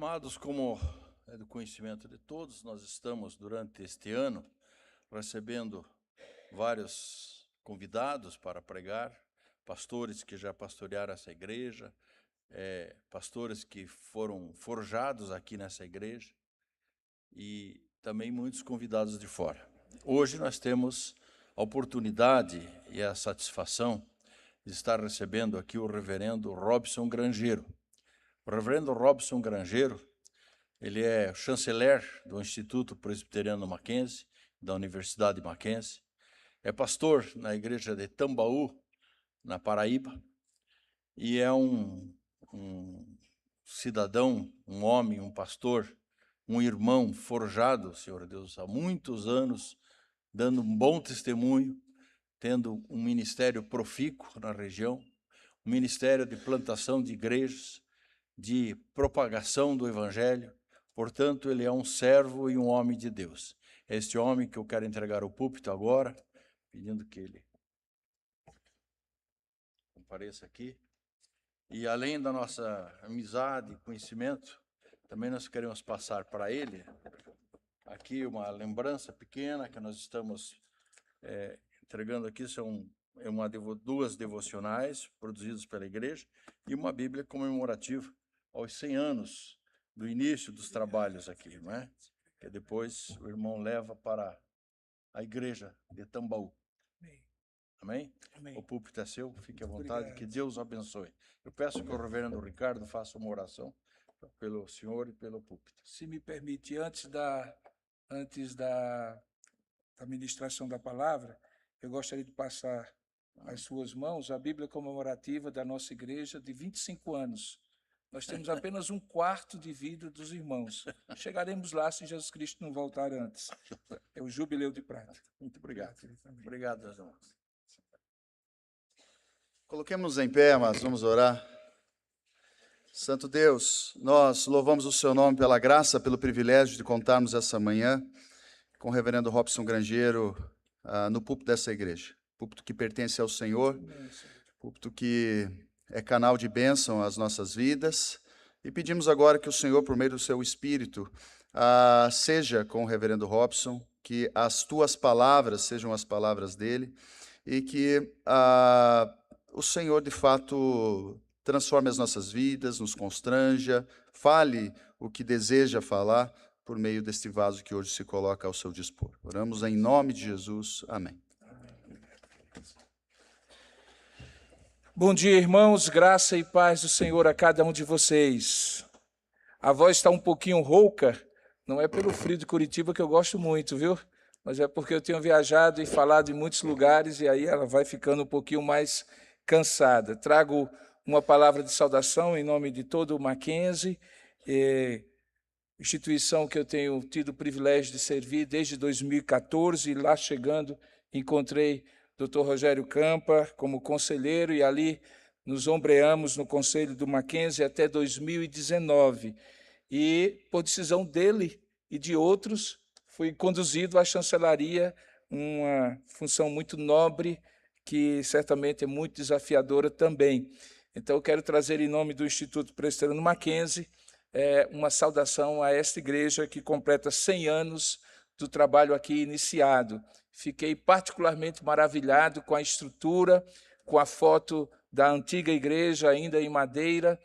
Amados, como é do conhecimento de todos, nós estamos, durante este ano, recebendo vários convidados para pregar, pastores que já pastorearam essa igreja, pastores que foram forjados aqui nessa igreja, e também muitos convidados de fora. Hoje nós temos a oportunidade e a satisfação de estar recebendo aqui o reverendo Robson Grangeiro. O reverendo Robson Grangeiro, ele é chanceler do Instituto Presbiteriano Mackenzie, da Universidade Mackenzie, é pastor na igreja de Tambaú, na Paraíba, e é um cidadão, um homem, um pastor, um irmão forjado, Senhor Deus, há muitos anos, dando um bom testemunho, tendo um ministério profícuo na região, um ministério de plantação de igrejas, de propagação do Evangelho. Portanto, ele é um servo e um homem de Deus. É este homem que eu quero entregar o púlpito agora, pedindo que ele compareça aqui. E além da nossa amizade e conhecimento, também nós queremos passar para ele aqui uma lembrança pequena que nós estamos entregando aqui. São duas devocionais produzidas pela igreja e uma Bíblia comemorativa aos 100 anos do início dos trabalhos aqui, não é? Que depois o irmão leva para a igreja de Tambaú. Amém? Amém? O púlpito é seu, fique à vontade, obrigado. Que Deus o abençoe. Eu peço que o reverendo Ricardo faça uma oração pelo senhor e pelo púlpito. Se me permite, antes da ministração da palavra, eu gostaria de passar às suas mãos a Bíblia comemorativa da nossa igreja de 25 anos. Nós temos apenas um quarto de vida dos irmãos. Chegaremos lá se Jesus Cristo não voltar antes. É o Jubileu de Prata. Muito obrigado. Obrigado, meus irmãos. Coloquemos-nos em pé, mas vamos orar. Santo Deus, nós louvamos o seu nome pela graça, pelo privilégio de contarmos essa manhã com o reverendo Robson Grangeiro no púlpito dessa igreja. Púlpito que pertence ao Senhor, púlpito que é canal de bênção às nossas vidas. E pedimos agora que o Senhor, por meio do seu Espírito, seja com o reverendo Robson, que as tuas palavras sejam as palavras dele e que o Senhor, de fato, transforme as nossas vidas, nos constranja, fale o que deseja falar por meio deste vaso que hoje se coloca ao seu dispor. Oramos em nome de Jesus. Amém. Bom dia, irmãos. Graça e paz do Senhor a cada um de vocês. A voz está um pouquinho rouca, não é pelo frio de Curitiba, que eu gosto muito, viu? Mas é porque eu tenho viajado e falado em muitos lugares e aí ela vai ficando um pouquinho mais cansada. Trago uma palavra de saudação em nome de todo o Mackenzie, instituição que eu tenho tido o privilégio de servir desde 2014, e lá chegando encontrei o Dr. Rogério Campa como conselheiro e ali nos ombreamos no conselho do Mackenzie até 2019. E, por decisão dele e de outros, fui conduzido à chancelaria, uma função muito nobre, que certamente é muito desafiadora também. Então, eu quero trazer, em nome do Instituto Presbiteriano Mackenzie, uma saudação a esta igreja que completa 100 anos do trabalho aqui iniciado. Fiquei particularmente maravilhado com a estrutura, com a foto da antiga igreja, ainda em madeira,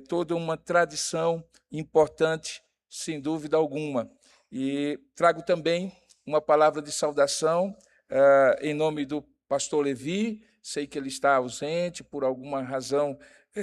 toda uma tradição importante, sem dúvida alguma. E trago também uma palavra de saudação em nome do pastor Levi. Sei que ele está ausente por alguma razão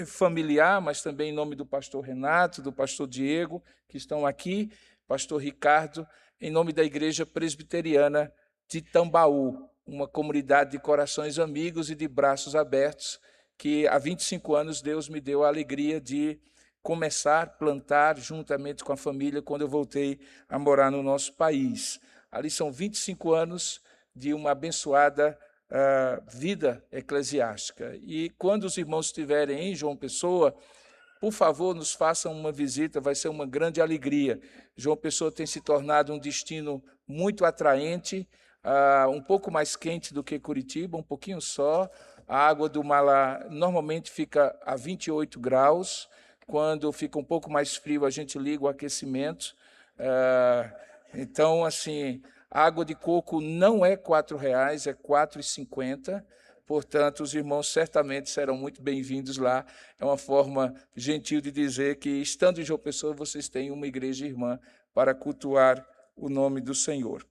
familiar, mas também em nome do pastor Renato, do pastor Diego, que estão aqui, pastor Ricardo, em nome da Igreja Presbiteriana de Tambaú, uma comunidade de corações amigos e de braços abertos, que há 25 anos Deus me deu a alegria de começar a plantar juntamente com a família quando eu voltei a morar no nosso país. Ali são 25 anos de uma abençoada vida eclesiástica. E quando os irmãos estiverem em João Pessoa, por favor, nos façam uma visita, vai ser uma grande alegria. João Pessoa tem se tornado um destino muito atraente, um pouco mais quente do que Curitiba, um pouquinho só. A água do mar lá normalmente fica a 28 graus, Quando fica um pouco mais frio, a gente liga o aquecimento. Então, assim, a água de coco não é R$4, é R$ 4,50. Portanto, os irmãos certamente serão muito bem-vindos lá. É uma forma gentil de dizer que, estando em João Pessoa, vocês têm uma igreja irmã para cultuar o nome do Senhor.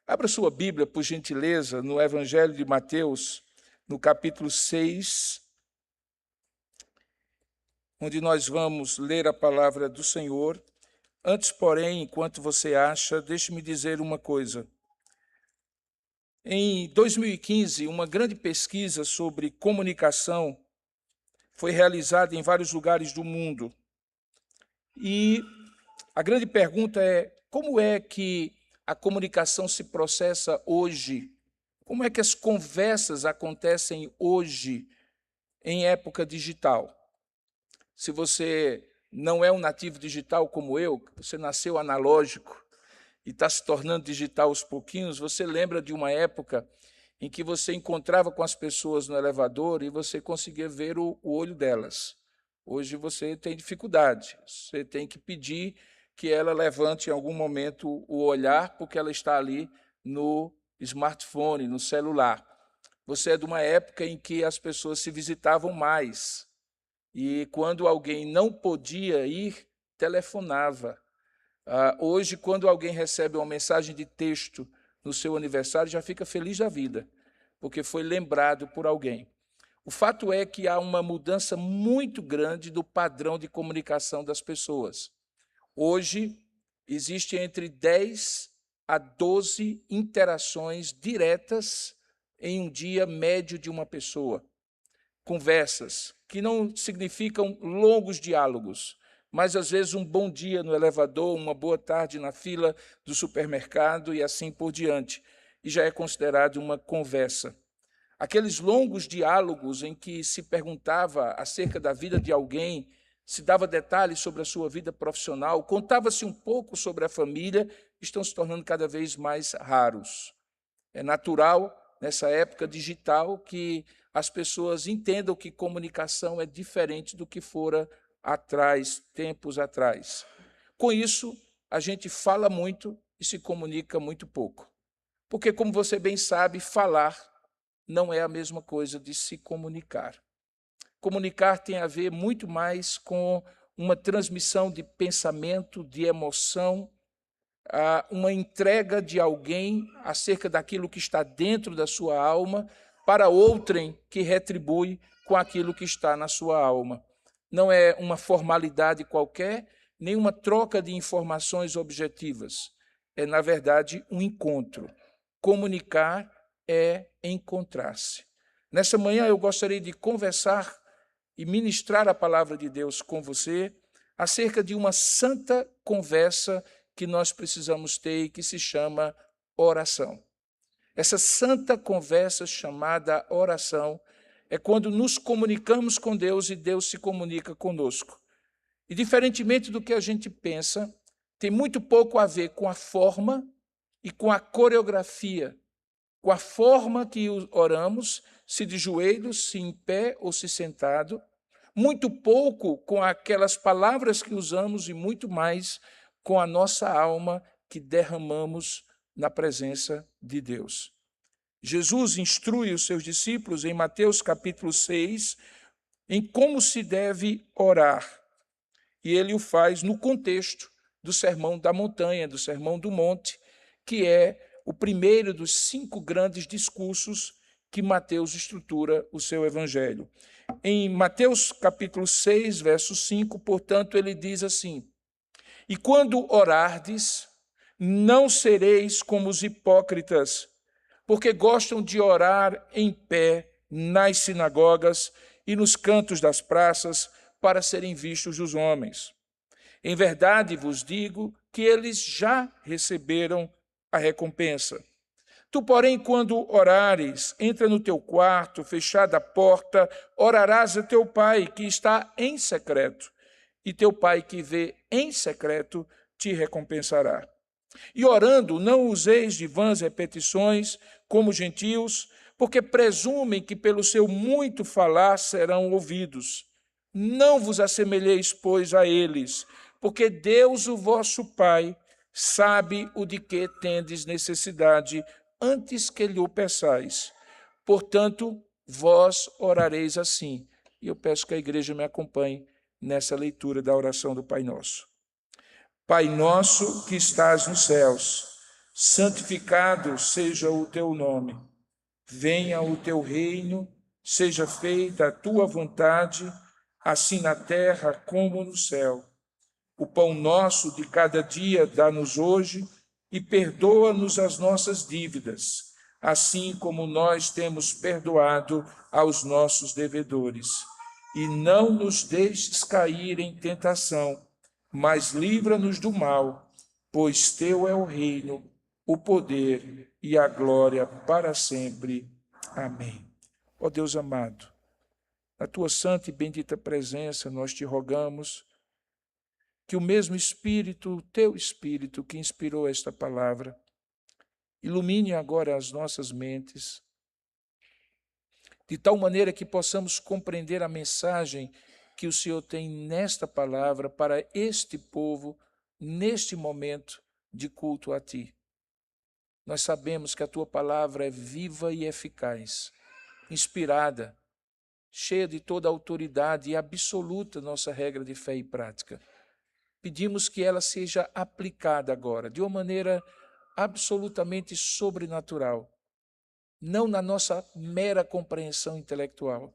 Abra sua Bíblia, por gentileza, no Evangelho de Mateus, no capítulo 6, onde nós vamos ler a palavra do Senhor. Antes, porém, enquanto você acha, deixe-me dizer uma coisa. Em 2015, uma grande pesquisa sobre comunicação foi realizada em vários lugares do mundo. E a grande pergunta é: como é que a comunicação se processa hoje? Como é que as conversas acontecem hoje, em época digital? Se você não é um nativo digital como eu, você nasceu analógico e está se tornando digital aos pouquinhos, você lembra de uma época em que você encontrava com as pessoas no elevador e você conseguia ver o olho delas. Hoje você tem dificuldade, você tem que pedir que ela levante em algum momento o olhar, porque ela está ali no smartphone, no celular. Você é de uma época em que as pessoas se visitavam mais. E quando alguém não podia ir, telefonava. Hoje, quando alguém recebe uma mensagem de texto no seu aniversário, já fica feliz da vida, porque foi lembrado por alguém. O fato é que há uma mudança muito grande do padrão de comunicação das pessoas. Hoje, existe entre 10 a 12 interações diretas em um dia médio de uma pessoa. Conversas que não significam longos diálogos, mas às vezes um bom dia no elevador, uma boa tarde na fila do supermercado e assim por diante. E já é considerado uma conversa. Aqueles longos diálogos em que se perguntava acerca da vida de alguém, se dava detalhes sobre a sua vida profissional, contava-se um pouco sobre a família, estão se tornando cada vez mais raros. É natural, nessa época digital, que as pessoas entendam que comunicação é diferente do que fora atrás, tempos atrás. Com isso, a gente fala muito e se comunica muito pouco. Porque, como você bem sabe, falar não é a mesma coisa de se comunicar. Comunicar tem a ver muito mais com uma transmissão de pensamento, de emoção, uma entrega de alguém acerca daquilo que está dentro da sua alma para outrem que retribui com aquilo que está na sua alma. Não é uma formalidade qualquer, nem uma troca de informações objetivas. É, na verdade, um encontro. Comunicar é encontrar-se. Nessa manhã eu gostaria de conversar e ministrar a palavra de Deus com você acerca de uma santa conversa que nós precisamos ter e que se chama oração. Essa santa conversa chamada oração é quando nos comunicamos com Deus e Deus se comunica conosco. E, diferentemente do que a gente pensa, tem muito pouco a ver com a forma e com a coreografia, com a forma que oramos, se de joelhos, se em pé ou se sentado, muito pouco com aquelas palavras que usamos e muito mais com a nossa alma que derramamos na presença de Deus. Jesus instrui os seus discípulos em Mateus capítulo 6 em como se deve orar. E ele o faz no contexto do Sermão da Montanha, do Sermão do Monte, que é o primeiro dos 5 grandes discursos que Mateus estrutura o seu evangelho. Em Mateus capítulo 6, verso 5, portanto, ele diz assim: E quando orardes, não sereis como os hipócritas, porque gostam de orar em pé nas sinagogas e nos cantos das praças para serem vistos dos homens. Em verdade vos digo que eles já receberam a recompensa. Tu, porém, quando orares, entra no teu quarto, fechada a porta, orarás a teu pai que está em secreto, e teu pai que vê em secreto te recompensará. E orando, não useis de vãs repetições, como gentios, porque presumem que pelo seu muito falar serão ouvidos. Não vos assemelheis, pois, a eles, porque Deus, o vosso Pai, sabe o de que tendes necessidade antes que lhe o peçais. Portanto, vós orareis assim. E eu peço que a igreja me acompanhe nessa leitura da oração do Pai Nosso. Pai nosso que estás nos céus, santificado seja o teu nome. Venha o teu reino, seja feita a tua vontade, assim na terra como no céu. O pão nosso de cada dia dá-nos hoje e perdoa-nos as nossas dívidas, assim como nós temos perdoado aos nossos devedores. E não nos deixes cair em tentação, mas livra-nos do mal, pois teu é o reino, o poder e a glória para sempre. Amém. Ó Deus amado, na tua santa e bendita presença nós te rogamos que o mesmo Espírito, o teu Espírito que inspirou esta palavra, ilumine agora as nossas mentes, de tal maneira que possamos compreender a mensagem que o Senhor tem nesta palavra para este povo, neste momento de culto a Ti. Nós sabemos que a Tua palavra é viva e eficaz, inspirada, cheia de toda a autoridade e absoluta nossa regra de fé e prática. Pedimos que ela seja aplicada agora, de uma maneira absolutamente sobrenatural, não na nossa mera compreensão intelectual,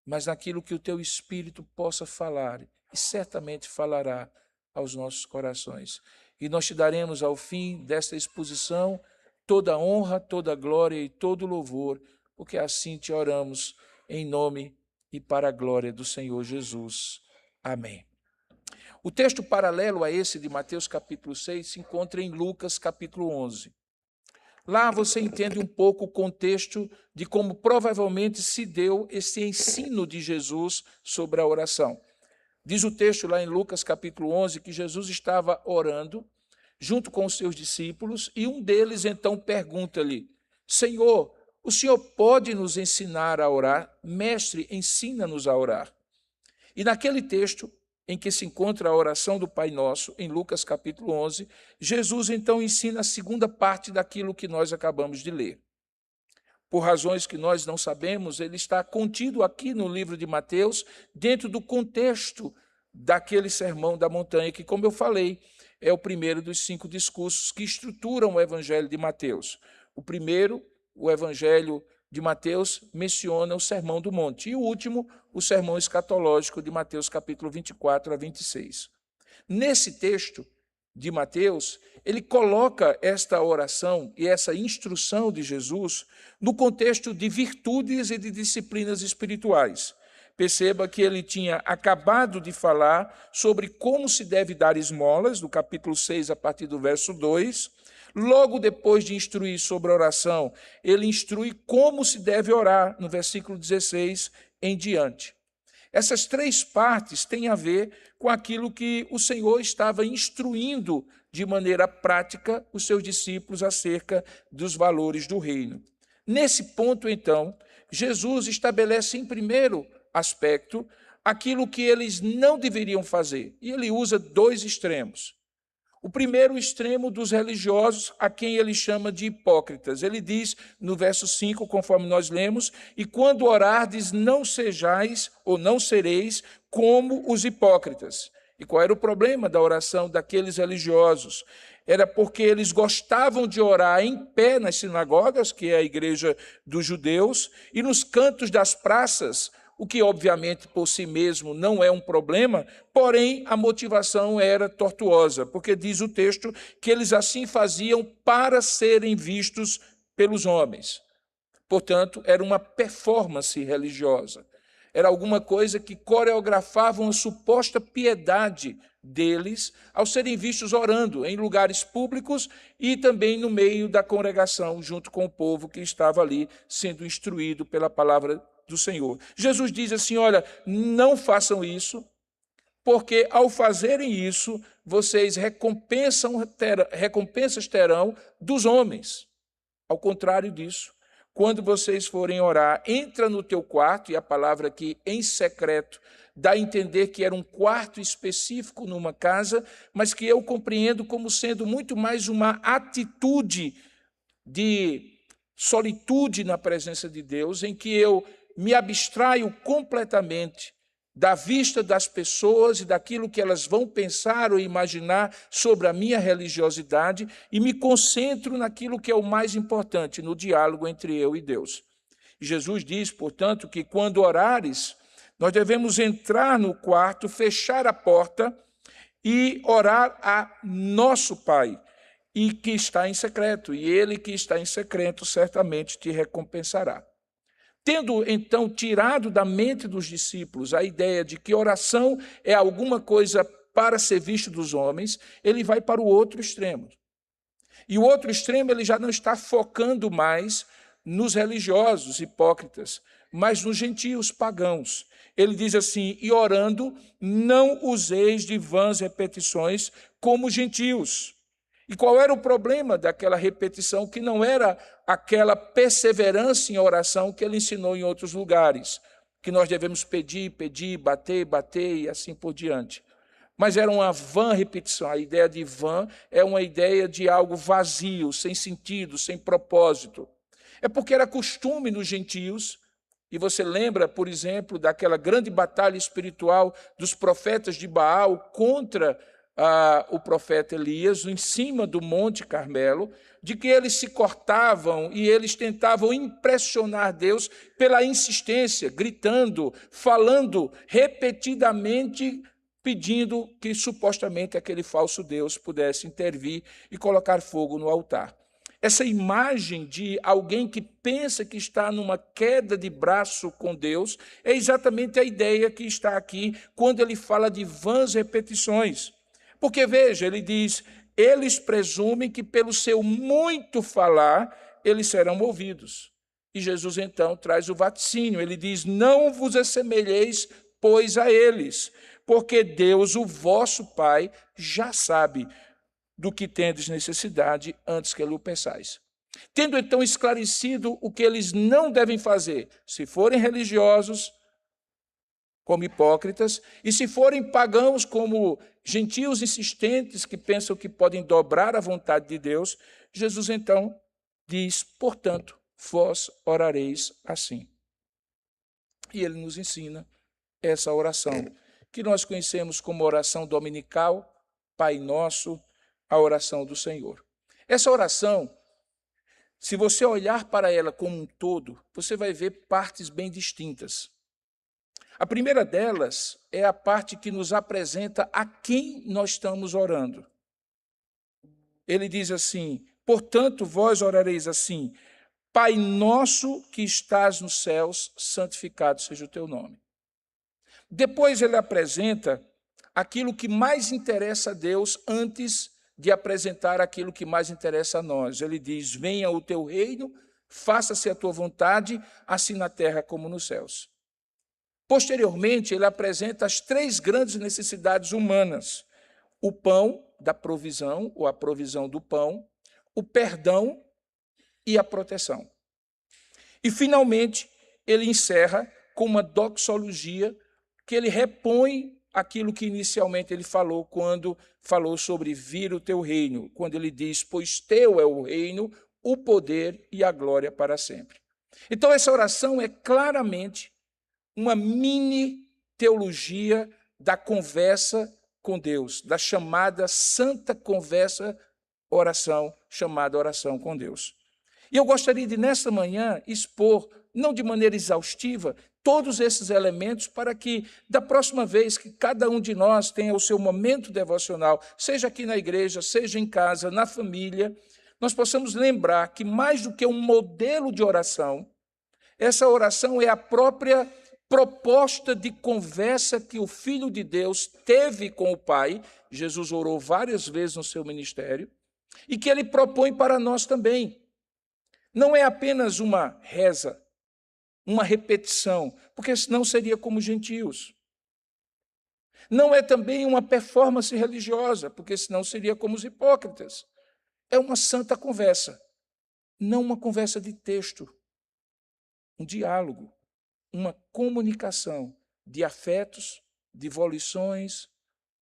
mas naquilo que o Teu Espírito possa falar, e certamente falará aos nossos corações. E nós te daremos, ao fim desta exposição, toda a honra, toda a glória e todo o louvor, porque assim te oramos, em nome e para a glória do Senhor Jesus. Amém. O texto paralelo a esse de Mateus capítulo 6 se encontra em Lucas capítulo 11. Lá você entende um pouco o contexto de como provavelmente se deu esse ensino de Jesus sobre a oração. Diz o texto lá em Lucas capítulo 11 que Jesus estava orando junto com os seus discípulos e um deles então pergunta-lhe: Senhor, o Senhor pode nos ensinar a orar? Mestre, ensina-nos a orar. E naquele texto em que se encontra a oração do Pai Nosso, em Lucas capítulo 11, Jesus então ensina a segunda parte daquilo que nós acabamos de ler. Por razões que nós não sabemos, ele está contido aqui no livro de Mateus, dentro do contexto daquele sermão da montanha, que, como eu falei, é o primeiro dos 5 discursos que estruturam o Evangelho de Mateus. O primeiro, o Evangelho de Mateus, menciona o Sermão do Monte, e o último, o Sermão Escatológico de Mateus capítulo 24 a 26. Nesse texto de Mateus, ele coloca esta oração e essa instrução de Jesus no contexto de virtudes e de disciplinas espirituais. Perceba que ele tinha acabado de falar sobre como se deve dar esmolas, no capítulo 6, a partir do verso 2. Logo depois de instruir sobre a oração, ele instrui como se deve orar, no versículo 16 em diante. Essas 3 partes têm a ver com aquilo que o Senhor estava instruindo de maneira prática os seus discípulos acerca dos valores do reino. Nesse ponto, então, Jesus estabelece em primeiro aspecto aquilo que eles não deveriam fazer. E ele usa 2 extremos. O primeiro extremo dos religiosos, a quem ele chama de hipócritas. Ele diz no verso 5, conforme nós lemos, e quando orardes, não sejais ou não sereis como os hipócritas. E qual era o problema da oração daqueles religiosos? Era porque eles gostavam de orar em pé nas sinagogas, que é a igreja dos judeus, e nos cantos das praças, o que obviamente por si mesmo não é um problema, porém a motivação era tortuosa, porque diz o texto que eles assim faziam para serem vistos pelos homens. Portanto, era uma performance religiosa. Era alguma coisa que coreografavam a suposta piedade deles ao serem vistos orando em lugares públicos e também no meio da congregação, junto com o povo que estava ali sendo instruído pela palavra do Senhor. Jesus diz assim, olha, não façam isso, porque ao fazerem isso, vocês recompensas terão dos homens. Ao contrário disso, quando vocês forem orar, entra no teu quarto, e a palavra aqui, em secreto, dá a entender que era um quarto específico numa casa, mas que eu compreendo como sendo muito mais uma atitude de solitude na presença de Deus, em que eu me abstraio completamente da vista das pessoas e daquilo que elas vão pensar ou imaginar sobre a minha religiosidade e me concentro naquilo que é o mais importante, no diálogo entre eu e Deus. Jesus diz, portanto, que quando orares, nós devemos entrar no quarto, fechar a porta e orar a nosso Pai, e que está em secreto, e ele que está em secreto certamente te recompensará. Tendo, então, tirado da mente dos discípulos a ideia de que oração é alguma coisa para ser visto dos homens, ele vai para o outro extremo. E o outro extremo ele já não está focando mais nos religiosos hipócritas, mas nos gentios pagãos. Ele diz assim, e orando, não useis de vãs repetições como gentios. E qual era o problema daquela repetição, que não era aquela perseverança em oração que ele ensinou em outros lugares, que nós devemos pedir, pedir, bater, bater e assim por diante. Mas era uma vã repetição. A ideia de vã é uma ideia de algo vazio, sem sentido, sem propósito. É porque era costume nos gentios, e você lembra, por exemplo, daquela grande batalha espiritual dos profetas de Baal contra o profeta Elias, em cima do Monte Carmelo, de que eles se cortavam e eles tentavam impressionar Deus pela insistência, gritando, falando repetidamente, pedindo que supostamente aquele falso Deus pudesse intervir e colocar fogo no altar. Essa imagem de alguém que pensa que está numa queda de braço com Deus é exatamente a ideia que está aqui quando ele fala de vãs repetições. Porque, veja, ele diz, eles presumem que pelo seu muito falar, eles serão ouvidos. E Jesus, então, traz o vaticínio. Ele diz, não vos assemelheis, pois, a eles, porque Deus, o vosso Pai, já sabe do que tendes necessidade antes que ele o peçais. Tendo, então, esclarecido o que eles não devem fazer, se forem religiosos, como hipócritas, e se forem pagãos como gentios insistentes que pensam que podem dobrar a vontade de Deus, Jesus então diz, portanto, vós orareis assim. E ele nos ensina essa oração, que nós conhecemos como oração dominical, Pai Nosso, a oração do Senhor. Essa oração, se você olhar para ela como um todo, você vai ver partes bem distintas. A primeira delas é a parte que nos apresenta a quem nós estamos orando. Ele diz assim, portanto, vós orareis assim, Pai nosso que estás nos céus, santificado seja o teu nome. Depois ele apresenta aquilo que mais interessa a Deus antes de apresentar aquilo que mais interessa a nós. Ele diz, venha o teu reino, faça-se a tua vontade, assim na terra como nos céus. Posteriormente, ele apresenta as três grandes necessidades humanas: o pão da provisão, ou a provisão do pão, o perdão e a proteção. E, finalmente, ele encerra com uma doxologia que ele repõe aquilo que inicialmente ele falou quando falou sobre vir o teu reino, quando ele diz, pois teu é o reino, o poder e a glória para sempre. Então, essa oração é claramente uma mini teologia da conversa com Deus, da chamada santa conversa, oração, chamada oração com Deus. E eu gostaria de, nesta manhã, expor, não de maneira exaustiva, todos esses elementos para que, da próxima vez que cada um de nós tenha o seu momento devocional, seja aqui na igreja, seja em casa, na família, nós possamos lembrar que, mais do que um modelo de oração, essa oração é a própria proposta de conversa que o Filho de Deus teve com o Pai. Jesus orou várias vezes no seu ministério, e que ele propõe para nós também. Não é apenas uma reza, uma repetição, porque senão seria como gentios. Não é também uma performance religiosa, porque senão seria como os hipócritas. É uma santa conversa, não uma conversa de texto, um diálogo, uma comunicação de afetos, de volições,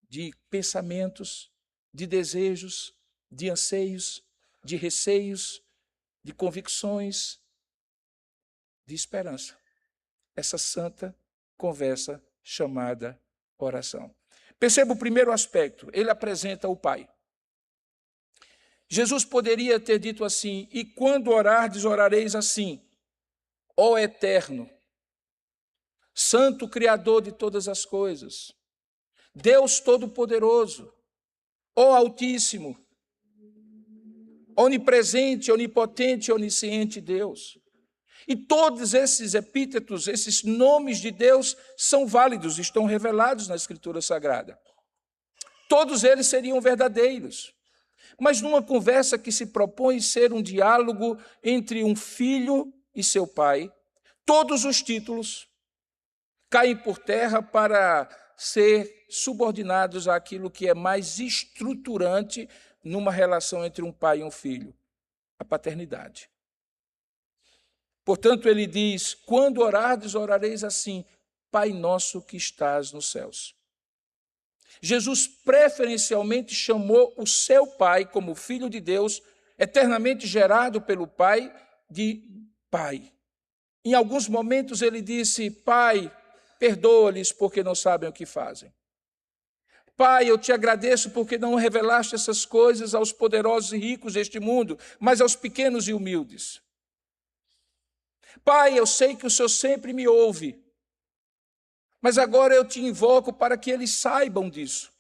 de pensamentos, de desejos, de anseios, de receios, de convicções, de esperança. Essa santa conversa chamada oração. Perceba o primeiro aspecto, ele apresenta o Pai. Jesus poderia ter dito assim: e quando orardes, orareis assim: ó Eterno, Santo Criador de todas as coisas, Deus Todo-Poderoso, ó Altíssimo, onipresente, onipotente, onisciente Deus. E todos esses epítetos, esses nomes de Deus são válidos, estão revelados na Escritura Sagrada. Todos eles seriam verdadeiros. Mas numa conversa que se propõe ser um diálogo entre um filho e seu pai, todos os títulos caem por terra para ser subordinados àquilo que é mais estruturante numa relação entre um pai e um filho, a paternidade. Portanto, ele diz: quando orardes, orareis assim: Pai nosso que estás nos céus. Jesus preferencialmente chamou o seu Pai, como Filho de Deus, eternamente gerado pelo Pai, de Pai. Em alguns momentos ele disse: Pai, perdoa-lhes porque não sabem o que fazem. Pai, eu te agradeço porque não revelaste essas coisas aos poderosos e ricos deste mundo, mas aos pequenos e humildes. Pai, eu sei que o Senhor sempre me ouve, mas agora eu te invoco para que eles saibam disso.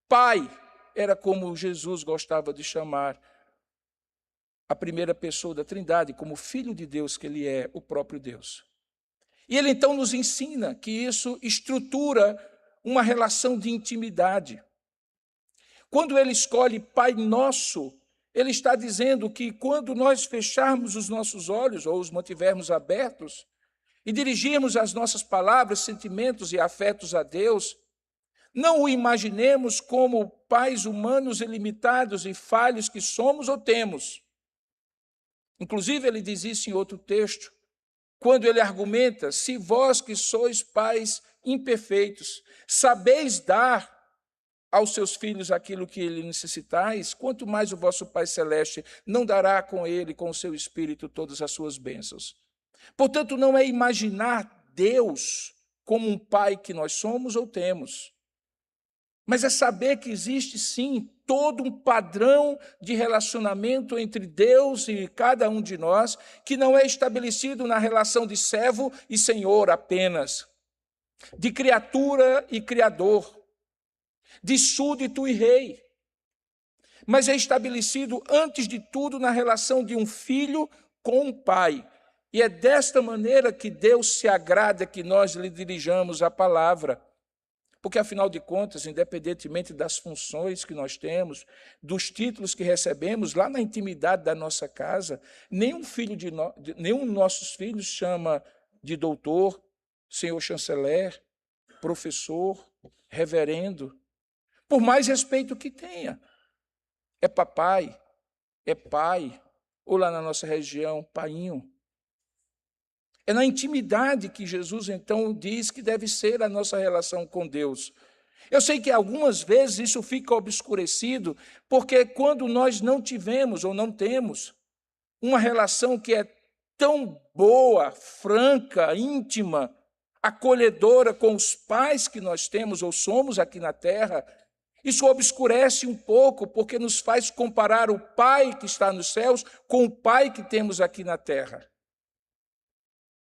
Pai era como Jesus gostava de chamar a primeira pessoa da Trindade, como Filho de Deus que ele é, o próprio Deus. E ele então nos ensina que isso estrutura uma relação de intimidade. Quando ele escolhe Pai Nosso, ele está dizendo que quando nós fecharmos os nossos olhos ou os mantivermos abertos e dirigirmos as nossas palavras, sentimentos e afetos a Deus, não o imaginemos como pais humanos ilimitados e falhos que somos ou temos. Inclusive, ele diz isso em outro texto, quando ele argumenta: se vós que sois pais imperfeitos, sabeis dar aos seus filhos aquilo que lhe necessitais, quanto mais o vosso Pai Celeste não dará com ele, com o seu Espírito, todas as suas bênçãos. Portanto, não é imaginar Deus como um Pai que nós somos ou temos, mas é saber que existe, sim, todo um padrão de relacionamento entre Deus e cada um de nós, que não é estabelecido na relação de servo e senhor apenas, de criatura e criador, de súdito e rei, mas é estabelecido, antes de tudo, na relação de um filho com um pai. E é desta maneira que Deus se agrada que nós lhe dirijamos a palavra. Porque, afinal de contas, independentemente das funções que nós temos, dos títulos que recebemos, lá na intimidade da nossa casa, nenhum de nossos filhos chama de doutor, senhor chanceler, professor, reverendo, por mais respeito que tenha. É papai, é pai, ou lá na nossa região, painho. É na intimidade que Jesus, então, diz que deve ser a nossa relação com Deus. Eu sei que algumas vezes isso fica obscurecido, porque quando nós não tivemos ou não temos uma relação que é tão boa, franca, íntima, acolhedora com os pais que nós temos ou somos aqui na terra, isso obscurece um pouco, porque nos faz comparar o Pai que está nos céus com o Pai que temos aqui na terra.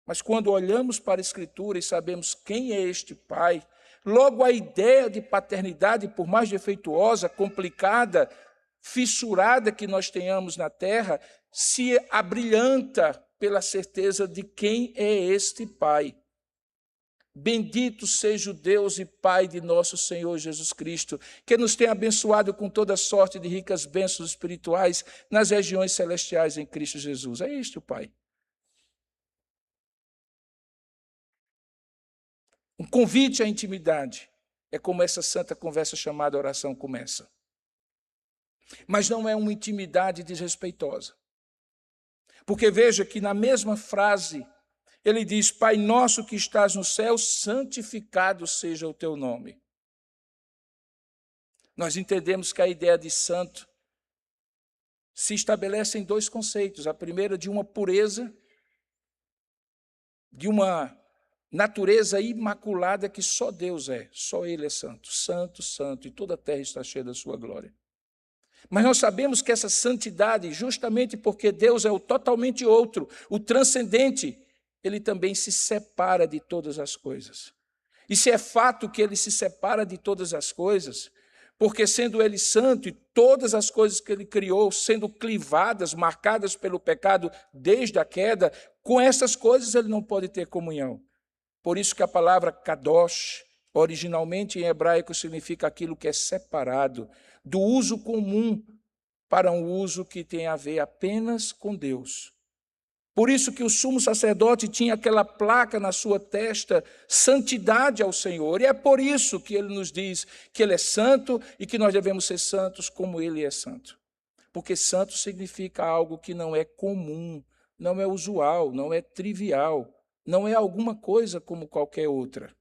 Mas quando olhamos para a Escritura e sabemos quem é este Pai, logo a ideia de paternidade, por mais defeituosa, complicada, fissurada que nós tenhamos na terra, se abrilhanta pela certeza de quem é este Pai. Bendito seja o Deus e Pai de nosso Senhor Jesus Cristo, que nos tem abençoado com toda sorte de ricas bênçãos espirituais nas regiões celestiais em Cristo Jesus. É este o Pai. Um convite à intimidade é como essa santa conversa chamada oração começa. Mas não é uma intimidade desrespeitosa. Porque veja que na mesma frase, ele diz: Pai nosso que estás no céu, santificado seja o teu nome. Nós entendemos que a ideia de santo se estabelece em dois conceitos. A primeira, de uma pureza, de uma natureza imaculada que só Deus é, só Ele é santo, santo, santo, e toda a terra está cheia da sua glória. Mas nós sabemos que essa santidade, justamente porque Deus é o totalmente outro, o transcendente, Ele também se separa de todas as coisas. E se é fato que Ele se separa de todas as coisas, porque sendo Ele santo e todas as coisas que Ele criou sendo clivadas, marcadas pelo pecado desde a queda, com essas coisas Ele não pode ter comunhão. Por isso que a palavra kadosh, originalmente em hebraico, significa aquilo que é separado do uso comum para um uso que tem a ver apenas com Deus. Por isso que o sumo sacerdote tinha aquela placa na sua testa, santidade ao Senhor. E é por isso que ele nos diz que ele é santo e que nós devemos ser santos como ele é santo. Porque santo significa algo que não é comum, não é usual, não é trivial, não é alguma coisa como qualquer outra.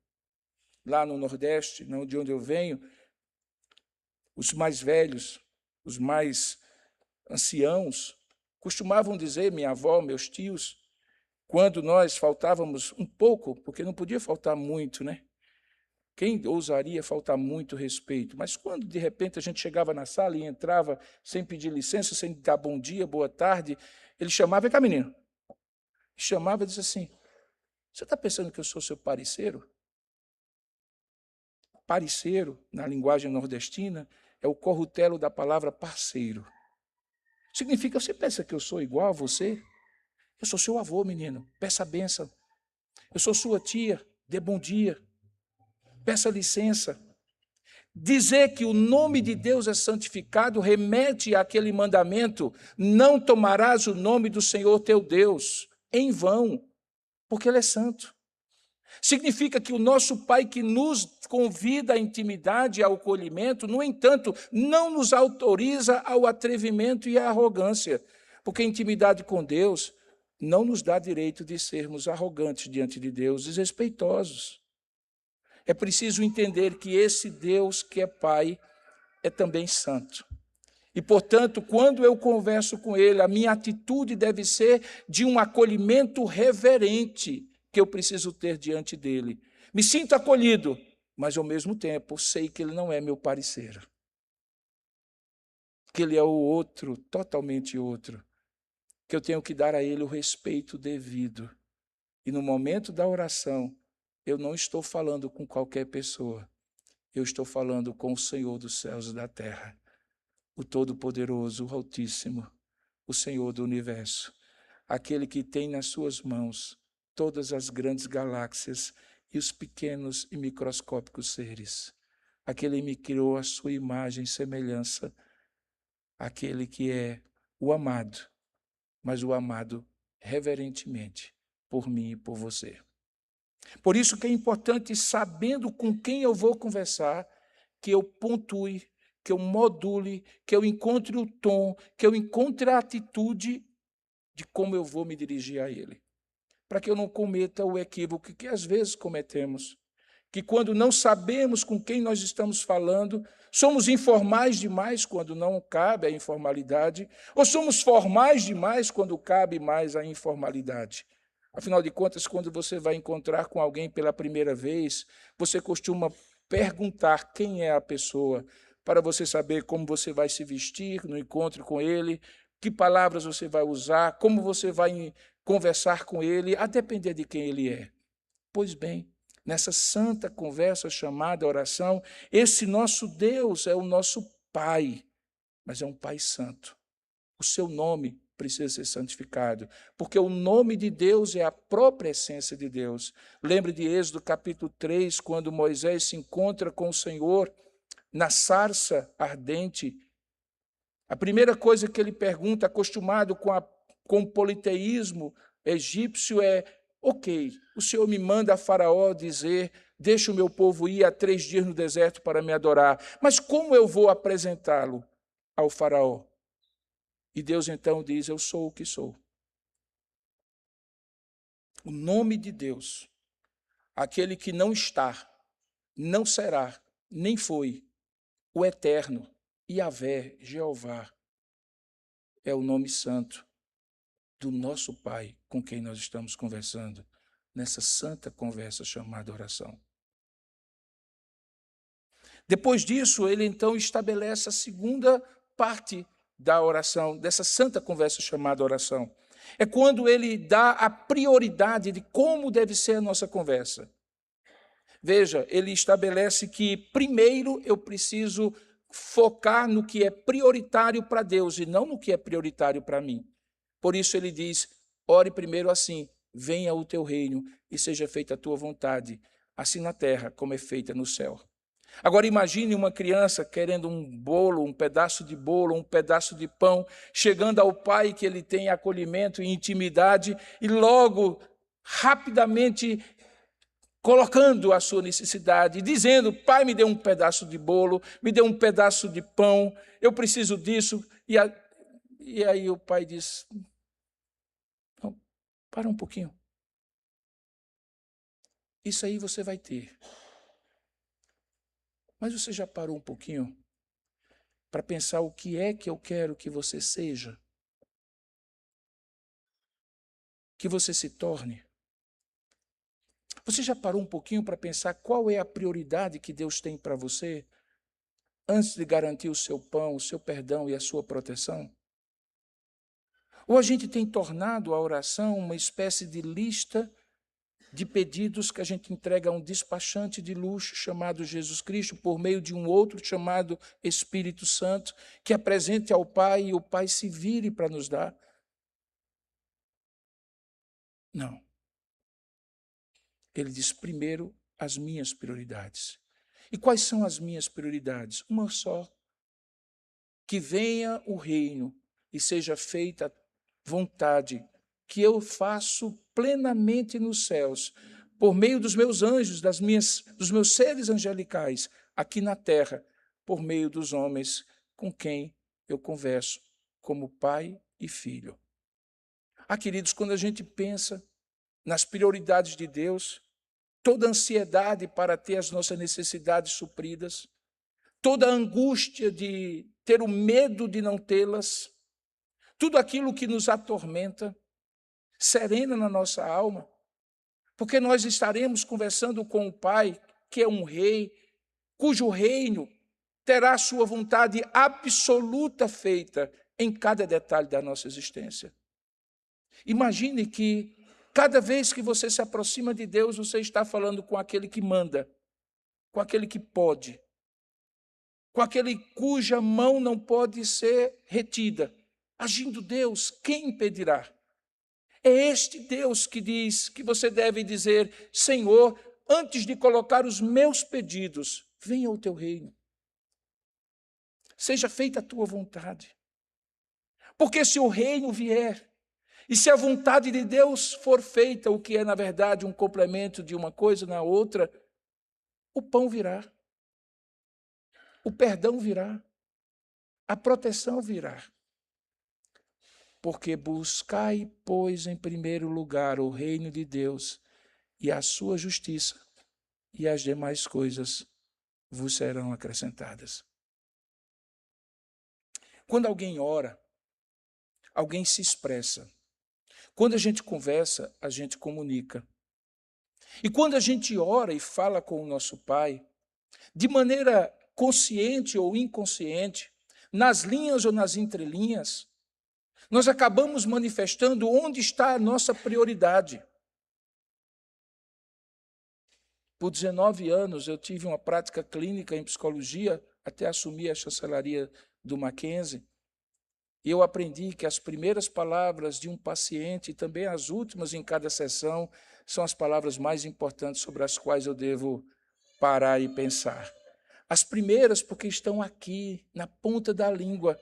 Lá no Nordeste, de onde eu venho, os mais velhos, os mais anciãos, costumavam dizer, minha avó, meus tios, quando nós faltávamos um pouco, porque não podia faltar muito, né? Quem ousaria faltar muito respeito? Mas quando, de repente, a gente chegava na sala e entrava sem pedir licença, sem dar bom dia, boa tarde, ele chamava: vem cá, menino. Chamava e dizia assim: você está pensando que eu sou seu parceiro? Parceiro, na linguagem nordestina, é o corrutelo da palavra parceiro. Significa: você pensa que eu sou igual a você? Eu sou seu avô, menino, peça a bênção. Eu sou sua tia, dê bom dia. Peça licença. Dizer que o nome de Deus é santificado remete àquele mandamento: não tomarás o nome do Senhor teu Deus em vão, porque Ele é santo. Significa que o nosso Pai, que nos convida à intimidade e ao acolhimento, no entanto, não nos autoriza ao atrevimento e à arrogância, porque a intimidade com Deus não nos dá direito de sermos arrogantes diante de Deus, desrespeitosos. É preciso entender que esse Deus que é Pai é também santo. E, portanto, quando eu converso com Ele, a minha atitude deve ser de um acolhimento reverente que eu preciso ter diante dEle. Me sinto acolhido, mas, ao mesmo tempo, sei que Ele não é meu parceiro. Que Ele é o outro, totalmente outro. Que eu tenho que dar a Ele o respeito devido. E, no momento da oração, eu não estou falando com qualquer pessoa. Eu estou falando com o Senhor dos céus e da terra. O Todo-Poderoso, o Altíssimo, o Senhor do Universo, aquele que tem nas suas mãos todas as grandes galáxias e os pequenos e microscópicos seres, aquele que me criou à sua imagem e semelhança, aquele que é o amado, mas o amado reverentemente por mim e por você. Por isso que é importante, sabendo com quem eu vou conversar, que eu pontue, que eu module, que eu encontre o tom, que eu encontre a atitude de como eu vou me dirigir a Ele. Para que eu não cometa o equívoco que às vezes cometemos, que quando não sabemos com quem nós estamos falando, somos informais demais quando não cabe a informalidade, ou somos formais demais quando cabe mais a informalidade. Afinal de contas, quando você vai encontrar com alguém pela primeira vez, você costuma perguntar quem é a pessoa, para você saber como você vai se vestir no encontro com ele, que palavras você vai usar, como você vai conversar com ele, a depender de quem ele é. Pois bem, nessa santa conversa chamada oração, esse nosso Deus é o nosso Pai, mas é um Pai santo. O seu nome precisa ser santificado, porque o nome de Deus é a própria essência de Deus. Lembre de Êxodo capítulo 3, quando Moisés se encontra com o Senhor na sarça ardente. A primeira coisa que ele pergunta, acostumado com o politeísmo egípcio, é: ok, o Senhor me manda a Faraó dizer, deixa o meu povo ir há 3 dias no deserto para me adorar, mas como eu vou apresentá-lo ao Faraó? E Deus então diz: eu sou o que sou. O nome de Deus, aquele que não está, não será, nem foi, o eterno, Yahvé, Jeová, é o nome santo do nosso Pai com quem nós estamos conversando, nessa santa conversa chamada oração. Depois disso, ele então estabelece a segunda parte da oração, dessa santa conversa chamada oração. É quando ele dá a prioridade de como deve ser a nossa conversa. Veja, ele estabelece que primeiro eu preciso focar no que é prioritário para Deus e não no que é prioritário para mim. Por isso ele diz, ore primeiro assim, venha o teu reino e seja feita a tua vontade, assim na terra como é feita no céu. Agora imagine uma criança querendo um bolo, um pedaço de bolo, um pedaço de pão, chegando ao pai que ele tem acolhimento e intimidade e logo, rapidamente, colocando a sua necessidade, dizendo, pai, me dê um pedaço de bolo, me dê um pedaço de pão, eu preciso disso. E aí o pai diz, não, para um pouquinho. Isso aí você vai ter. Mas você já parou um pouquinho para pensar o que é que eu quero que você seja? Que você se torne? Você já parou um pouquinho para pensar qual é a prioridade que Deus tem para você antes de garantir o seu pão, o seu perdão e a sua proteção? Ou a gente tem tornado a oração uma espécie de lista de pedidos que a gente entrega a um despachante de luxo chamado Jesus Cristo, por meio de um outro chamado Espírito Santo, que apresente ao Pai e o Pai se vire para nos dar? Não. Ele diz primeiro as minhas prioridades. E quais são as minhas prioridades? Uma só. Que venha o reino e seja feita a vontade que eu faço plenamente nos céus, por meio dos meus anjos, dos meus seres angelicais, aqui na terra, por meio dos homens com quem eu converso, como pai e filho. Queridos, quando a gente pensa nas prioridades de Deus, toda a ansiedade para ter as nossas necessidades supridas, toda a angústia de ter o medo de não tê-las, tudo aquilo que nos atormenta, serena na nossa alma, porque nós estaremos conversando com o Pai, que é um rei, cujo reino terá a sua vontade absoluta feita em cada detalhe da nossa existência. Imagine que cada vez que você se aproxima de Deus, você está falando com aquele que manda, com aquele que pode, com aquele cuja mão não pode ser retida. Agindo Deus, quem impedirá? É este Deus que diz que você deve dizer, Senhor, antes de colocar os meus pedidos, venha o teu reino. Seja feita a tua vontade. Porque se o reino vier, e se a vontade de Deus for feita, o que é, na verdade, um complemento de uma coisa na outra, o pão virá, o perdão virá, a proteção virá. Porque buscai, pois, em primeiro lugar o reino de Deus e a sua justiça, e as demais coisas vos serão acrescentadas. Quando alguém ora, alguém se expressa. Quando a gente conversa, a gente comunica. E quando a gente ora e fala com o nosso Pai, de maneira consciente ou inconsciente, nas linhas ou nas entrelinhas, nós acabamos manifestando onde está a nossa prioridade. Por 19 anos, eu tive uma prática clínica em psicologia, até assumir a chancelaria do Mackenzie. E eu aprendi que as primeiras palavras de um paciente, e também as últimas em cada sessão, são as palavras mais importantes sobre as quais eu devo parar e pensar. As primeiras, porque estão aqui, na ponta da língua,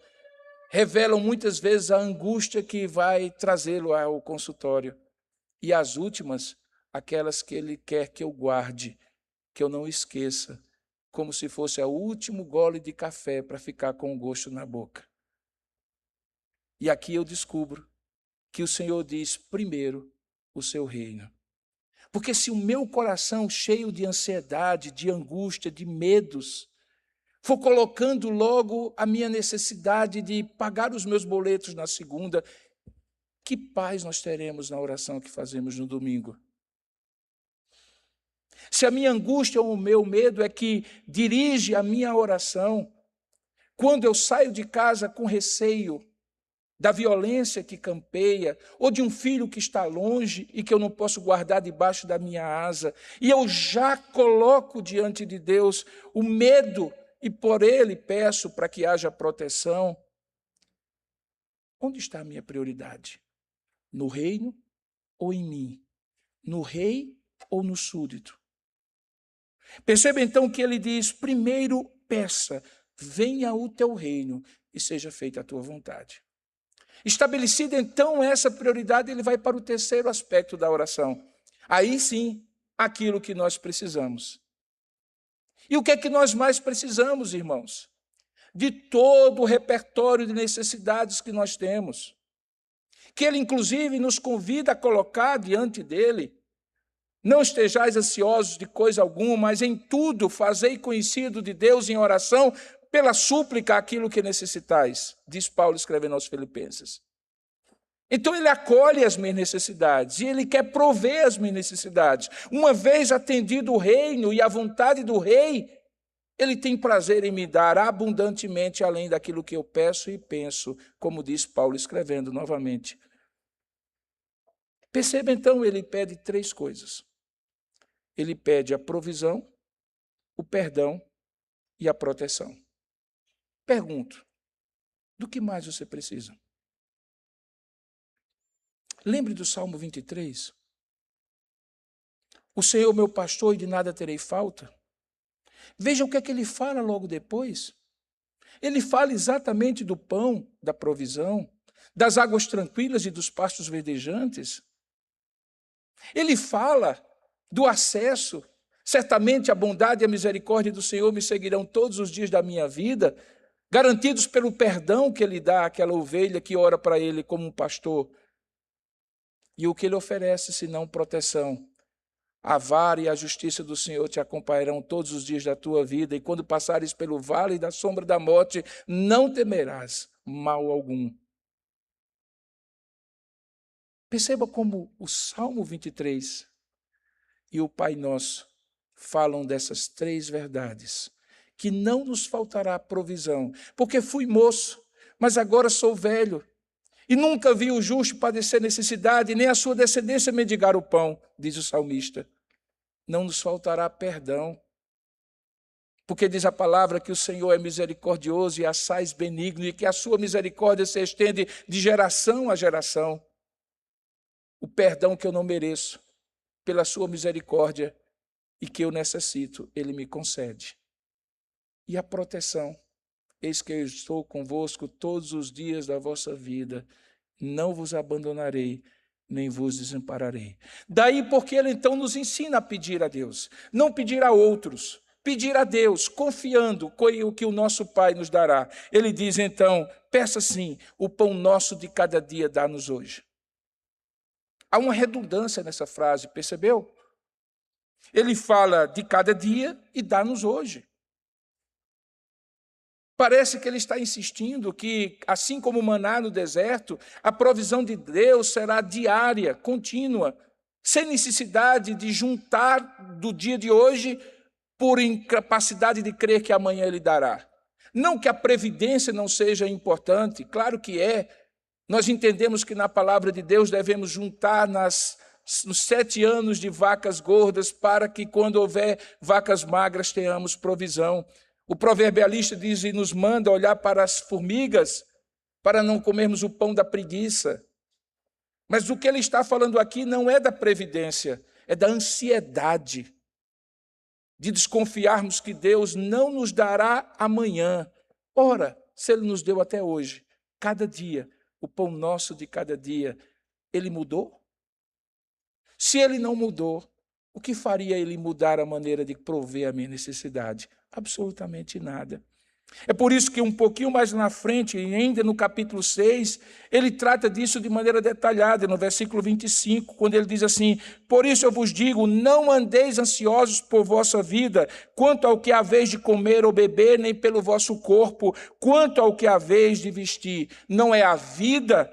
revelam muitas vezes a angústia que vai trazê-lo ao consultório. E as últimas, aquelas que ele quer que eu guarde, que eu não esqueça, como se fosse o último gole de café para ficar com o gosto na boca. E aqui eu descubro que o Senhor diz primeiro o seu reino. Porque se o meu coração, cheio de ansiedade, de angústia, de medos, for colocando logo a minha necessidade de pagar os meus boletos na segunda, que paz nós teremos na oração que fazemos no domingo? Se a minha angústia ou o meu medo é que dirige a minha oração, quando eu saio de casa com receio da violência que campeia, ou de um filho que está longe e que eu não posso guardar debaixo da minha asa, e eu já coloco diante de Deus o medo e por ele peço para que haja proteção, onde está a minha prioridade? No reino ou em mim? No rei ou no súdito? Perceba então que ele diz, primeiro peça, venha o teu reino e seja feita a tua vontade. Estabelecida então essa prioridade, ele vai para o terceiro aspecto da oração. Aí sim, aquilo que nós precisamos. E o que é que nós mais precisamos, irmãos? De todo o repertório de necessidades que nós temos. Que ele, inclusive, nos convida a colocar diante dele. Não estejais ansiosos de coisa alguma, mas em tudo fazei conhecido de Deus em oração, pela súplica aquilo que necessitais, diz Paulo escrevendo aos Filipenses. Então ele acolhe as minhas necessidades e ele quer prover as minhas necessidades. Uma vez atendido o reino e a vontade do rei, ele tem prazer em me dar abundantemente além daquilo que eu peço e penso, como diz Paulo escrevendo novamente. Perceba então, ele pede três coisas. Ele pede a provisão, o perdão e a proteção. Pergunto, do que mais você precisa? Lembre do Salmo 23. O Senhor meu pastor e de nada terei falta. Veja o que é que ele fala logo depois. Ele fala exatamente do pão, da provisão, das águas tranquilas e dos pastos verdejantes. Ele fala do acesso. Certamente a bondade e a misericórdia do Senhor me seguirão todos os dias da minha vida, garantidos pelo perdão que ele dá àquela ovelha que ora para ele como um pastor. E o que ele oferece, senão proteção? A vara e a justiça do Senhor te acompanharão todos os dias da tua vida, e quando passares pelo vale da sombra da morte, não temerás mal algum. Perceba como o Salmo 23 e o Pai Nosso falam dessas três verdades, que não nos faltará provisão, porque fui moço, mas agora sou velho, e nunca vi o justo padecer necessidade, nem a sua descendência mendigar o pão, diz o salmista. Não nos faltará perdão, porque diz a palavra que o Senhor é misericordioso e assaz benigno, e que a sua misericórdia se estende de geração a geração. O perdão que eu não mereço, pela sua misericórdia, e que eu necessito, ele me concede. E a proteção, eis que eu estou convosco todos os dias da vossa vida, não vos abandonarei, nem vos desampararei. Daí porque ele então nos ensina a pedir a Deus, não pedir a outros, pedir a Deus, confiando o que o nosso Pai nos dará. Ele diz então, peça sim, o pão nosso de cada dia dá-nos hoje. Há uma redundância nessa frase, percebeu? Ele fala de cada dia e dá-nos hoje. Parece que ele está insistindo que, assim como o maná no deserto, a provisão de Deus será diária, contínua, sem necessidade de juntar do dia de hoje por incapacidade de crer que amanhã ele dará. Não que a previdência não seja importante, claro que é. Nós entendemos que na palavra de Deus devemos juntar nos 7 anos de vacas gordas para que quando houver vacas magras tenhamos provisão. O proverbialista diz e nos manda olhar para as formigas para não comermos o pão da preguiça. Mas o que ele está falando aqui não é da previdência, é da ansiedade de desconfiarmos que Deus não nos dará amanhã. Ora, se ele nos deu até hoje, cada dia, o pão nosso de cada dia, ele mudou? Se ele não mudou, o que faria ele mudar a maneira de prover a minha necessidade? Absolutamente nada. É por isso que um pouquinho mais na frente, ainda no capítulo 6, ele trata disso de maneira detalhada, no versículo 25, quando ele diz assim: por isso eu vos digo, não andeis ansiosos por vossa vida, quanto ao que haveis de comer ou beber, nem pelo vosso corpo, quanto ao que haveis de vestir. Não é a vida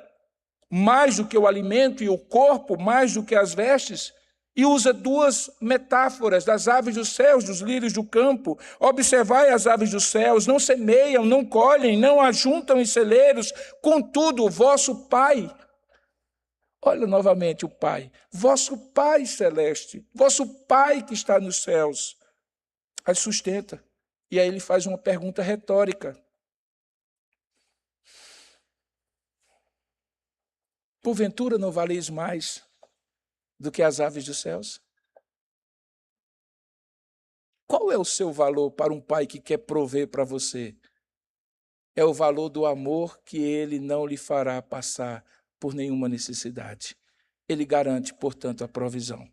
mais do que o alimento e o corpo mais do que as vestes? E usa duas metáforas das aves dos céus, dos lírios do campo. Observai as aves dos céus, não semeiam, não colhem, não ajuntam em celeiros, contudo, o vosso Pai, olha novamente o Pai, vosso Pai celeste, vosso Pai que está nos céus, as sustenta. E aí ele faz uma pergunta retórica. Porventura não valeis mais do que as aves dos céus? Qual é o seu valor para um pai que quer prover para você? É o valor do amor que ele não lhe fará passar por nenhuma necessidade. Ele garante, portanto, a provisão.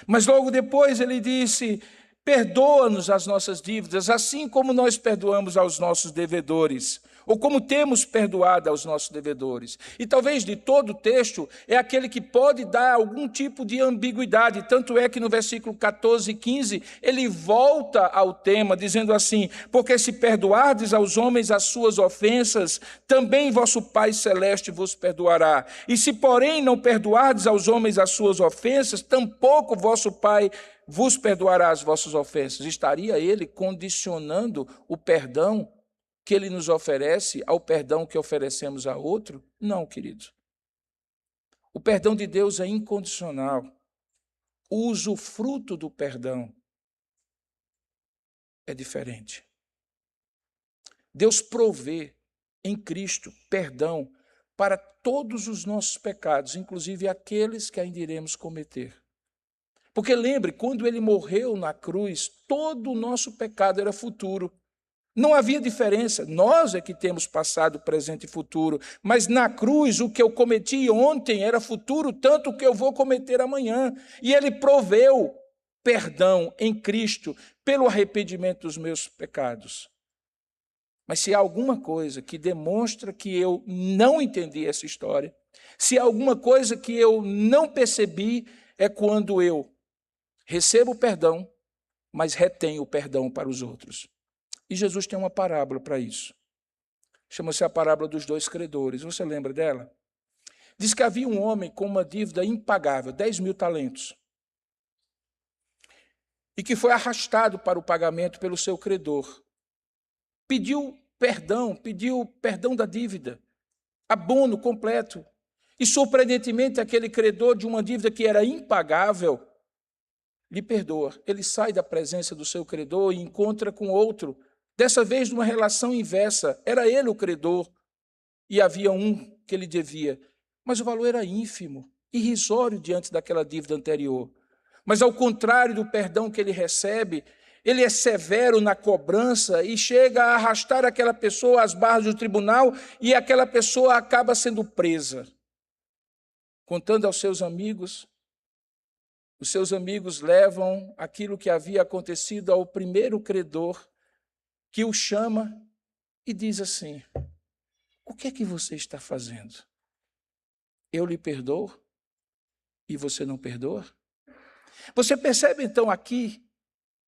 Mas logo depois ele disse: perdoa-nos as nossas dívidas, assim como nós perdoamos aos nossos devedores, ou como temos perdoado aos nossos devedores. E talvez de todo o texto é aquele que pode dar algum tipo de ambiguidade, tanto é que no versículo 14 e 15 ele volta ao tema, dizendo assim: porque se perdoardes aos homens as suas ofensas, também vosso Pai Celeste vos perdoará. E se porém não perdoardes aos homens as suas ofensas, tampouco vosso Pai vos perdoará as vossas ofensas. Estaria ele condicionando o perdão que ele nos oferece ao perdão que oferecemos a outro? Não, querido. O perdão de Deus é incondicional. O usufruto do perdão é diferente. Deus provê em Cristo perdão para todos os nossos pecados, inclusive aqueles que ainda iremos cometer. Porque lembre, quando ele morreu na cruz, todo o nosso pecado era futuro. Não havia diferença, nós é que temos passado, presente e futuro, mas na cruz o que eu cometi ontem era futuro, tanto que eu vou cometer amanhã. E ele proveu perdão em Cristo pelo arrependimento dos meus pecados. Mas se há alguma coisa que demonstra que eu não entendi essa história, se há alguma coisa que eu não percebi, é quando eu recebo o perdão, mas retenho o perdão para os outros. E Jesus tem uma parábola para isso. Chama-se a parábola dos dois credores. Você lembra dela? Diz que havia um homem com uma dívida impagável, 10.000 talentos. E que foi arrastado para o pagamento pelo seu credor. Pediu perdão da dívida, abono completo. E, surpreendentemente, aquele credor de uma dívida que era impagável, lhe perdoa. Ele sai da presença do seu credor e encontra com outro, dessa vez numa relação inversa. Era ele o credor e havia um que ele devia, mas o valor era ínfimo, irrisório diante daquela dívida anterior. Mas ao contrário do perdão que ele recebe, ele é severo na cobrança e chega a arrastar aquela pessoa às barras do tribunal e aquela pessoa acaba sendo presa. Contando aos seus amigos, os seus amigos levam aquilo que havia acontecido ao primeiro credor, que o chama e diz assim: o que é que você está fazendo? Eu lhe perdoo e você não perdoa? Você percebe então aqui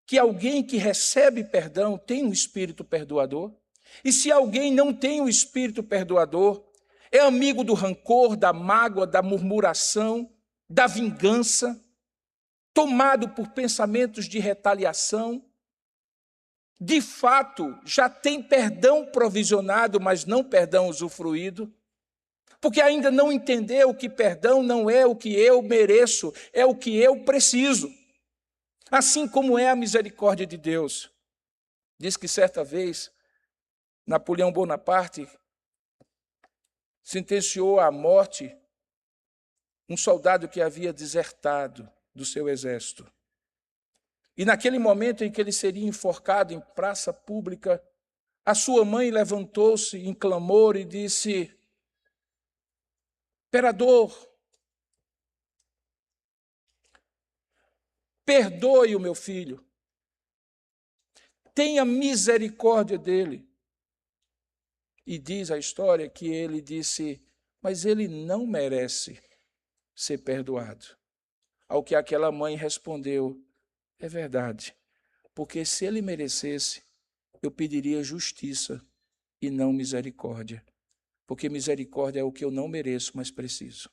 que alguém que recebe perdão tem um espírito perdoador? E se alguém não tem um espírito perdoador, é amigo do rancor, da mágoa, da murmuração, da vingança, tomado por pensamentos de retaliação, de fato, já tem perdão provisionado, mas não perdão usufruído, porque ainda não entendeu que perdão não é o que eu mereço, é o que eu preciso. Assim como é a misericórdia de Deus. Diz que certa vez, Napoleão Bonaparte sentenciou à morte um soldado que havia desertado do seu exército. E naquele momento em que ele seria enforcado em praça pública, a sua mãe levantou-se em clamor e disse: imperador, perdoe o meu filho, tenha misericórdia dele, E diz a história que ele disse, mas ele não merece ser perdoado. Ao que aquela mãe respondeu, é verdade, porque se ele merecesse, eu pediria justiça e não misericórdia, porque misericórdia é o que eu não mereço, mas preciso.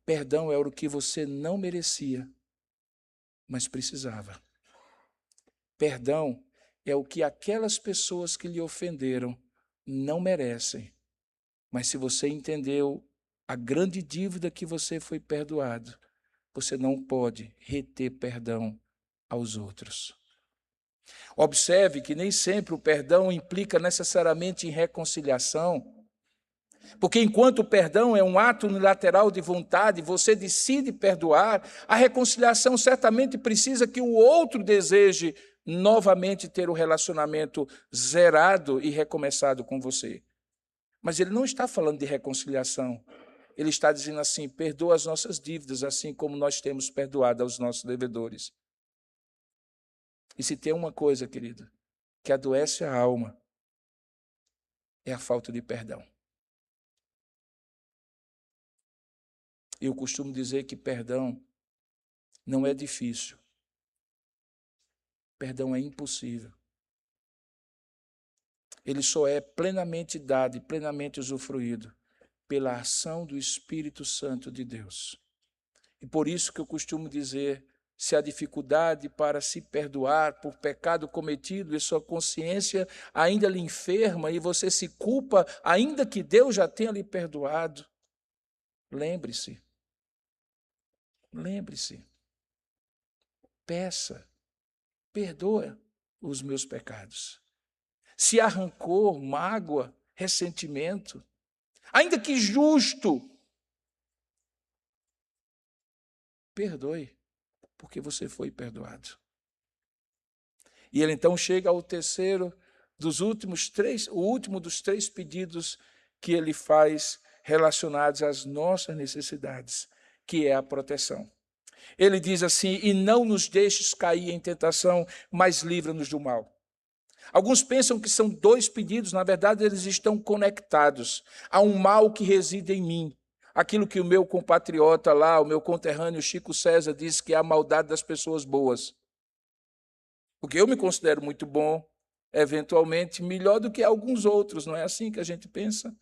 Perdão é o que você não merecia, mas precisava. Perdão é o que aquelas pessoas que lhe ofenderam não merecem. Mas se você entendeu a grande dívida que você foi perdoado, você não pode reter perdão aos outros. Observe que nem sempre o perdão implica necessariamente em reconciliação, porque enquanto o perdão é um ato unilateral de vontade, você decide perdoar, a reconciliação certamente precisa que o outro deseje novamente ter o relacionamento zerado e recomeçado com você. Mas ele não está falando de reconciliação. Ele está dizendo assim, perdoa as nossas dívidas, assim como nós temos perdoado aos nossos devedores. E se tem uma coisa, querido, que adoece a alma, é a falta de perdão. Eu costumo dizer que perdão não é difícil. Perdão é impossível. Ele só é plenamente dado e plenamente usufruído pela ação do Espírito Santo de Deus. E por isso que eu costumo dizer, se há dificuldade para se perdoar por pecado cometido e sua consciência ainda lhe enferma e você se culpa, ainda que Deus já tenha lhe perdoado, lembre-se, peça, perdoa os meus pecados. Se há rancor, mágoa, ressentimento, ainda que justo, perdoe, porque você foi perdoado. E ele então chega ao terceiro dos últimos três, o último dos três pedidos que ele faz relacionados às nossas necessidades, que é a proteção. Ele diz assim, e não nos deixes cair em tentação, mas livra-nos do mal. Alguns pensam que são dois pedidos, na verdade eles estão conectados. Há um mal que reside em mim. Aquilo que o meu compatriota lá, o meu conterrâneo Chico César diz que é a maldade das pessoas boas. Porque eu me considero muito bom, eventualmente melhor do que alguns outros, não é assim que a gente pensa?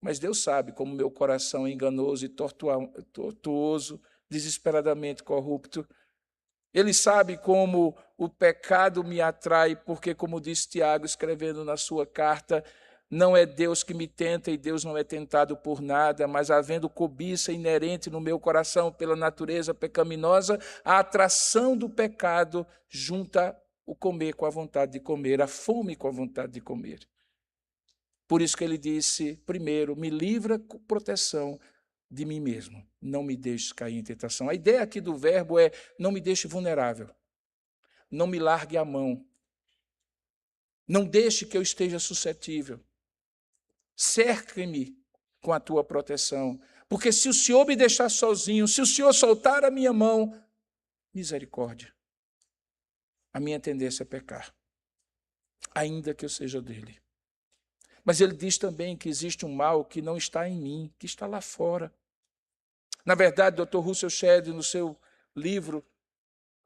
Mas Deus sabe como meu coração é enganoso e tortuoso, desesperadamente corrupto. Ele sabe como o pecado me atrai, porque, como diz Tiago, escrevendo na sua carta, não é Deus que me tenta e Deus não é tentado por nada, mas havendo cobiça inerente no meu coração pela natureza pecaminosa, a atração do pecado junta o comer com a vontade de comer, a fome com a vontade de comer. Por isso que ele disse, primeiro, me livra com proteção de mim mesmo, não me deixes cair em tentação. A ideia aqui do verbo é, não me deixe vulnerável, não me largue a mão, não deixe que eu esteja suscetível, cerque-me com a tua proteção, porque se o Senhor me deixar sozinho, se o Senhor soltar a minha mão, misericórdia, a minha tendência é pecar, ainda que eu seja dele. Mas ele diz também que existe um mal que não está em mim, que está lá fora. Na verdade, Dr. Russell Shedd, no seu livro,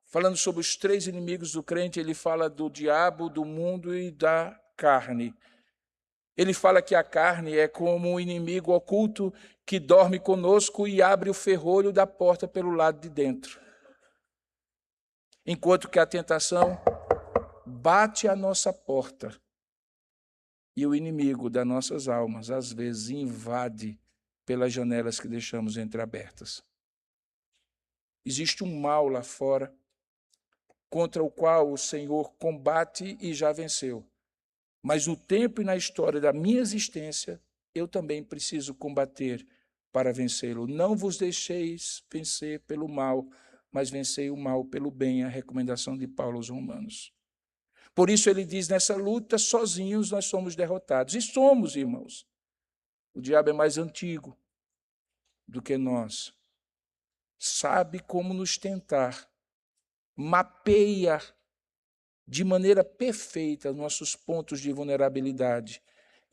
falando sobre os três inimigos do crente, ele fala do diabo, do mundo e da carne. Ele fala que a carne é como um inimigo oculto que dorme conosco e abre o ferrolho da porta pelo lado de dentro. Enquanto que a tentação bate à nossa porta e o inimigo das nossas almas, às vezes, invade pelas janelas que deixamos entreabertas. Existe um mal lá fora, contra o qual o Senhor combate e já venceu. Mas no tempo e na história da minha existência, eu também preciso combater para vencê-lo. Não vos deixeis vencer pelo mal, mas vencei o mal pelo bem, a recomendação de Paulo aos Romanos. Por isso ele diz, nessa luta, sozinhos nós somos derrotados. E somos, irmãos. O diabo é mais antigo do que nós. Sabe como nos tentar. Mapeia de maneira perfeita nossos pontos de vulnerabilidade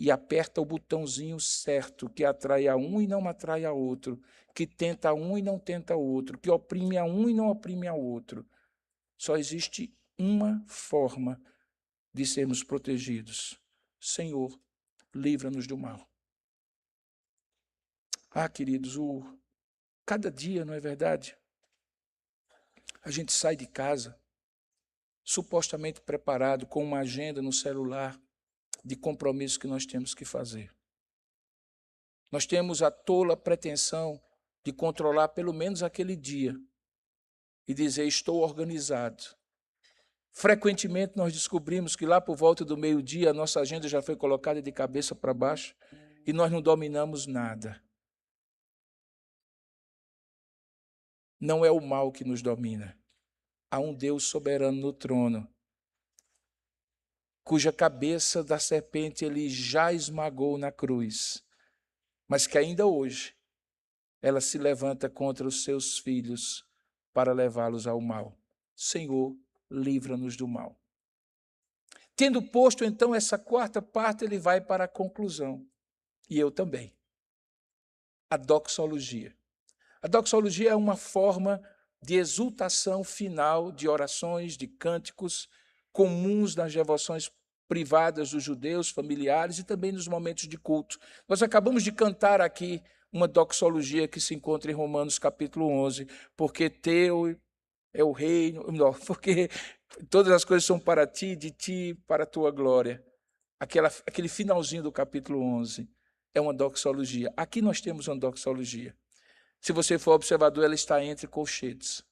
e aperta o botãozinho certo, que atrai a um e não atrai a outro, que tenta um e não tenta o outro, que oprime a um e não oprime a outro. Só existe uma forma de sermos protegidos. Senhor, livra-nos do mal. Ah, queridos, cada dia, não é verdade? A gente sai de casa supostamente preparado com uma agenda no celular de compromissos que nós temos que fazer. Nós temos a tola pretensão de controlar pelo menos aquele dia e dizer, estou organizado. Frequentemente nós descobrimos que lá por volta do meio-dia a nossa agenda já foi colocada de cabeça para baixo e nós não dominamos nada. Não é o mal que nos domina. Há um Deus soberano no trono, cuja cabeça da serpente ele já esmagou na cruz, mas que ainda hoje ela se levanta contra os seus filhos para levá-los ao mal. Senhor, livra-nos do mal. Tendo posto então essa quarta parte, ele vai para a conclusão. E eu também. A doxologia. A doxologia é uma forma de exultação final de orações, de cânticos comuns nas devoções privadas dos judeus, familiares e também nos momentos de culto. Nós acabamos de cantar aqui uma doxologia que se encontra em Romanos capítulo 11, porque teu é o reino, não, porque todas as coisas são para ti, de ti, para a tua glória. Aquele finalzinho do capítulo 11 é uma doxologia. Aqui nós temos uma doxologia. Se você for observador, ela está entre colchetes.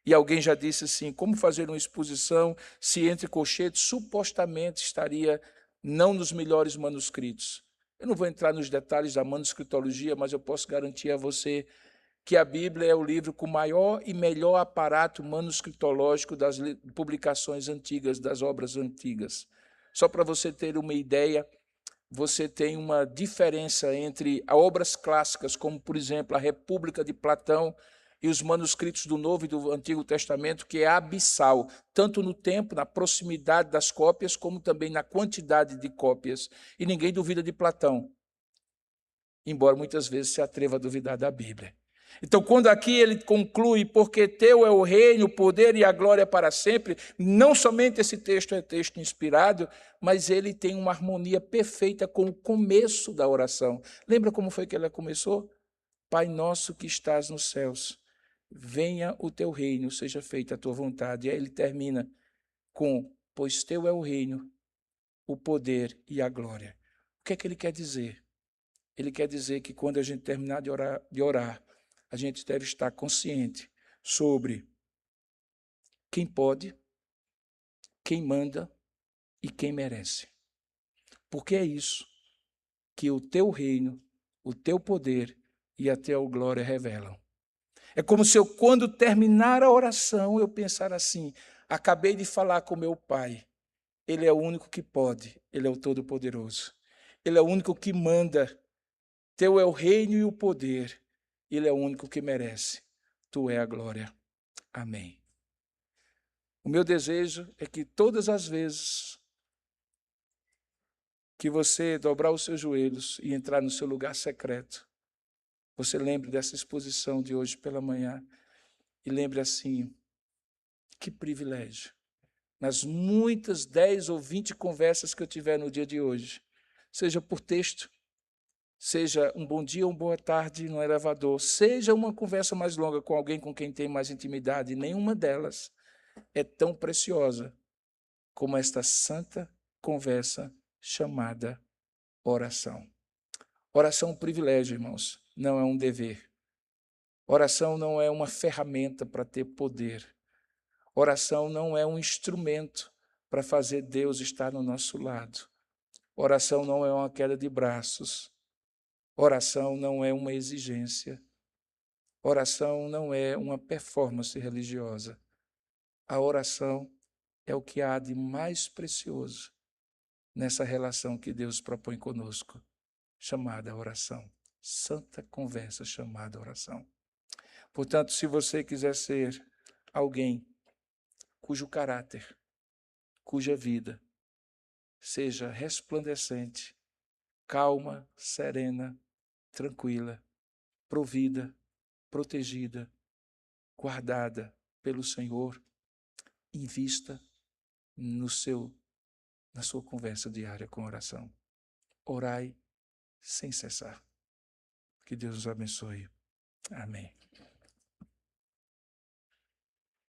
E alguém já disse assim, como fazer uma exposição se entre colchetes supostamente estaria não nos melhores manuscritos? Eu não vou entrar nos detalhes da manuscritologia, mas eu posso garantir a você que a Bíblia é o livro com maior e melhor aparato manuscritológico das publicações antigas, das obras antigas. Só para você ter uma ideia, você tem uma diferença entre as obras clássicas, como, por exemplo, a República de Platão, e os manuscritos do Novo e do Antigo Testamento, que é abissal, tanto no tempo, na proximidade das cópias, como também na quantidade de cópias. E ninguém duvida de Platão, embora muitas vezes se atreva a duvidar da Bíblia. Então, quando aqui ele conclui, porque teu é o reino, o poder e a glória para sempre, não somente esse texto é texto inspirado, mas ele tem uma harmonia perfeita com o começo da oração. Lembra como foi que ela começou? Pai nosso que estás nos céus, venha o teu reino, seja feita a tua vontade. E aí ele termina com, pois teu é o reino, o poder e a glória. O que é que ele quer dizer? Ele quer dizer que quando a gente terminar de orar, a gente deve estar consciente sobre quem pode, quem manda e quem merece. Porque é isso que o teu reino, o teu poder e a tua glória revelam. É como se eu, quando terminar a oração, eu pensar assim, acabei de falar com meu Pai, Ele é o único que pode, Ele é o Todo-Poderoso. Ele é o único que manda, teu é o reino e o poder, Ele é o único que merece, tu é a glória. Amém. O meu desejo é que todas as vezes que você dobrar os seus joelhos e entrar no seu lugar secreto, você lembre dessa exposição de hoje pela manhã e lembre assim, que privilégio. Nas muitas 10 ou 20 conversas que eu tiver no dia de hoje, seja por texto, seja um bom dia ou uma boa tarde no elevador, seja uma conversa mais longa com alguém com quem tem mais intimidade, nenhuma delas é tão preciosa como esta santa conversa chamada oração. Oração é um privilégio, irmãos, não é um dever. Oração não é uma ferramenta para ter poder. Oração não é um instrumento para fazer Deus estar no nosso lado. Oração não é uma queda de braços. Oração não é uma exigência. Oração não é uma performance religiosa. A oração é o que há de mais precioso nessa relação que Deus propõe conosco, chamada oração. Santa conversa chamada oração. Portanto, se você quiser ser alguém cujo caráter, cuja vida seja resplandecente, calma, serena, tranquila, provida, protegida, guardada pelo Senhor. Invista na sua conversa diária com oração. Orai sem cessar. Que Deus os abençoe. Amém.